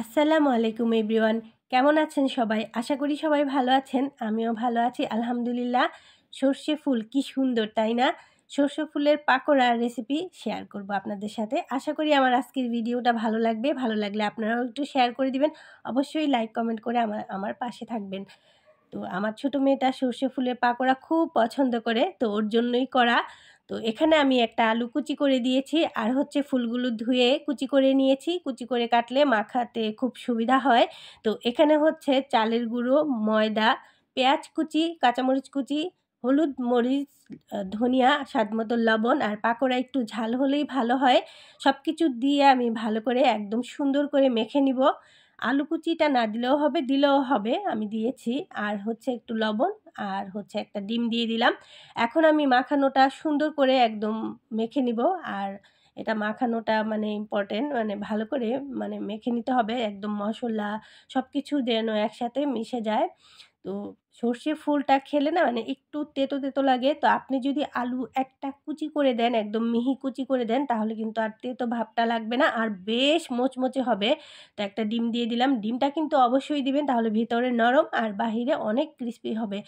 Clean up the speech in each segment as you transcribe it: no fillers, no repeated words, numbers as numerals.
আসসালামু আলাইকুম এভরিওয়ান, কেমন আছেন সবাই? আশা করি সবাই ভালো আছেন। আমিও ভালো আছি আলহামদুলিল্লাহ। সর্ষে ফুল কি সুন্দর, তাই না? সর্ষে ফুলের পাকোড়ার রেসিপি শেয়ার করব আপনাদের সাথে। আশা করি আমার আজকের ভিডিওটা ভালো লাগবে। ভালো লাগলে আপনারাও একটু শেয়ার করে দিবেন। অবশ্যই লাইক কমেন্ট করে আমার পাশে থাকবেন। তো আমার ছোট মেয়েটা সর্ষে ফুলের পাকোড়া খুব পছন্দ করে, তো ওর জন্যই করা। তো এখানে আমি একটা আলু কুচি করে দিয়েছি, আর হচ্ছে ফুলগুলো ধুয়ে কুচি করে নিয়েছি। কুচি করে কাটলে মাখাতে খুব সুবিধা হয়। তো এখানে হচ্ছে চালের গুঁড়ো, ময়দা, পেঁয়াজ কুচি, কাঁচামরিচ কুচি, হলুদ, মরিচ, ধনিয়া, স্বাদমতো লবণ, আর পাকোড়া একটু ঝাল হলেই ভালো হয়। সব কিছু দিয়ে আমি ভালো করে একদম সুন্দর করে মেখে নিব। আলু কুচিটা না দিলেও হবে, দিলেও হবে, আমি দিয়েছি। আর হচ্ছে একটু লবণ, আর হচ্ছে একটা ডিম দিয়ে দিলাম। এখন আমি মাখানোটা সুন্দর করে একদম মেখে নিব। আর এটা মাখানোটা মানে ইম্পর্টেন্ট, মানে ভালো করে মানে মেখে নিতে হবে, একদম মশলা সব কিছু যেন একসাথে মিশে যায়। তো সর্ষে ফুলটা খেলে না মানে একটু তেতো তেতো লাগে। তো আপনি যদি আলু একটা কুচি করে দেন, একদম মিহি কুচি করে দেন, তাহলে কিন্তু আর তেতো ভাবটা লাগবে না, আর বেশ মোচমোচে হবে। তো একটা ডিম দিয়ে দিলাম। ডিমটা কিন্তু অবশ্যই দিবেন, তাহলে ভিতরে নরম আর বাহিরে অনেক ক্রিস্পি হবে।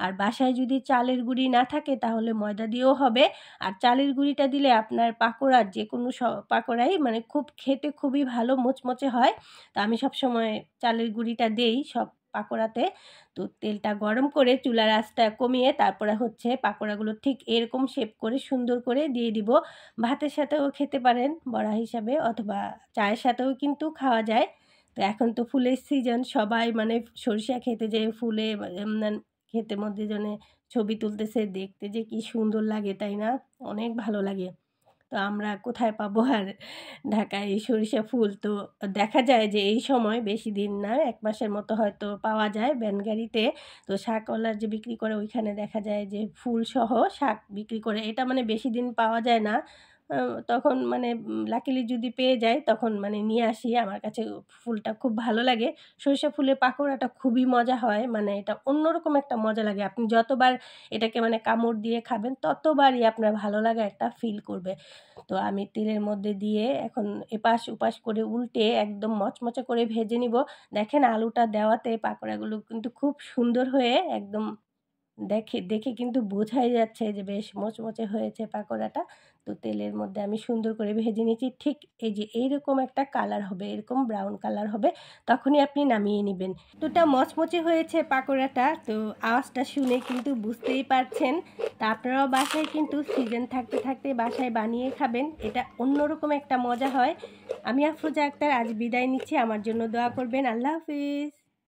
আর বাসায় যদি চালের গুঁড়ি না থাকে তাহলে ময়দা দিয়েও হবে। আর চালের গুঁড়িটা দিলে আপনার পাকোড়া যে কোনো পাকোড়াই মানে খুব খেতে খুবই ভালো মোচমোচে হয়। তো আমি সবসময় চালের গুঁড়িটা দেই সব পাকোড়াতে। তো তেলটা গরম করে চুলার আঁচটা কমিয়ে তারপরে হচ্ছে পাকোড়াগুলো ঠিক এরকম শেপ করে সুন্দর করে দিয়ে দিব। ভাতের সাথেও খেতে পারেন বড়া হিসাবে, অথবা চায়ের সাথেও কিন্তু খাওয়া যায়। তো এখন তো ফুলের সিজন, সবাই মানে সরিষা খেতে যেয়ে ফুলে ক্ষেতের মধ্যে জনে ছবি তুলতেছে, দেখতে যে কি সুন্দর লাগে, তাই না? অনেক ভালো লাগে। তো আমরা কোথায় পাবো আর ঢাকায় এই সরিষা ফুল? তো দেখা যায় যে এই সময় বেশি দিন না, ১ মাসের মতো হয়তো পাওয়া যায় ভ্যানগাড়িতে। তো শাকওয়ালার যে বিক্রি করে ওইখানে দেখা যায় যে ফুলসহ শাক বিক্রি করে। এটা মানে বেশি দিন পাওয়া যায় না। আ তখন মানে লাকিলি যদি পেয়ে যাই তখন মানে নিয়ে আসি। আমার কাছে ফুলটা খুব ভালো লাগে। সরিষা ফুলের পাকোড়াটা খুবই মজা হয়। মানে এটা অন্যরকম একটা মজা লাগে। আপনি যতবার এটাকে মানে কামড় দিয়ে খাবেন ততবারই আপনার ভালো লাগা একটা ফিল করবে। তো আমি তেলের মধ্যে দিয়ে এখন এপাশ ওপাশ করে উল্টে একদম মচমচে করে ভেজে নিব। দেখেন আলুটা দেওয়াতে পাকোড়াগুলো কিন্তু খুব সুন্দর হয়ে একদম দেখে দেখে কিন্তু বোঝাই যাচ্ছে যে বেশ মোচমোচে হয়েছে পাকোড়াটা। তো তেলের মধ্যে আমি সুন্দর করে ভেজে নিয়েছি। ঠিক এই যে এইরকম একটা কালার হবে, এরকম ব্রাউন কালার হবে, তখনই আপনি নামিয়ে নিবেন। তো এটা মচমচে হয়েছে পাকোড়াটা। তো আওয়াজটা শুনে কিন্তু বুঝতেই পারছেন। তা আপনারাও বাসায় কিন্তু সিজন থাকতে থাকতে বাসায় বানিয়ে খাবেন। এটা অন্যরকম একটা মজা হয়। আমি আফরোজা আক্তার আজ বিদায় নিচ্ছি। আমার জন্য দোয়া করবেন। আল্লাহ হাফিজ।